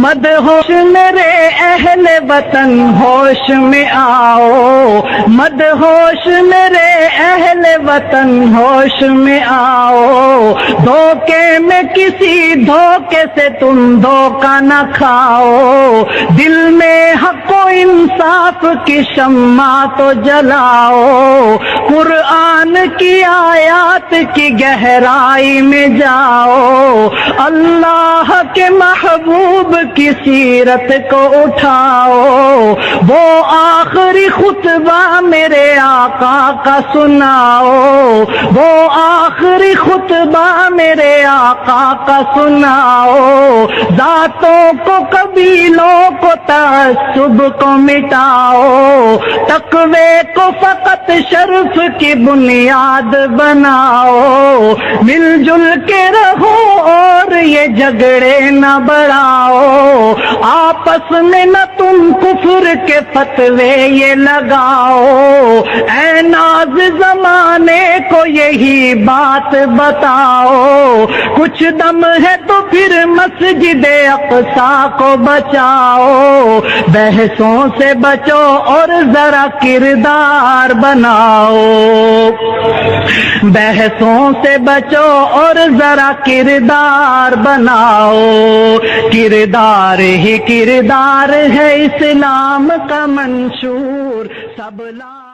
مدہوش میرے اہل وطن ہوش میں آؤ، مدہوش میرے اہل وطن ہوش میں آؤ، دھوکے میں کسی دھوکے سے تم دھوکہ نہ کھاؤ، دل میں حق و انصاف کی شمع تو جلاؤ، قرآن کی آیات کی گہرائی میں جاؤ، اللہ کے محبوب کی سیرت کو اٹھاؤ، وہ آخری خطبہ میرے آقا کا سناؤ، وہ آخری خطبہ میرے آقا کا سناؤ، ذاتوں کو قبیلوں کو تعصب کو مٹاؤ، تقوی کو فقط شرف کی بنیاد بناؤ، مل جل کے رہو اور یہ جھگڑے نہ بڑھاؤ، آپس میں نہ تم کفر کے فتوے یہ لگاؤ، اے ناز زمانے کو یہی بات بتاؤ، کچھ دم ہے تو پھر مسجد اقصیٰ کو بچاؤ، بحثوں سے بچو اور ذرا کردار بناؤ، بحثوں سے بچو اور ذرا کردار بناؤ، کردار ہی کردار ہے اسلام کا منشور، سب لا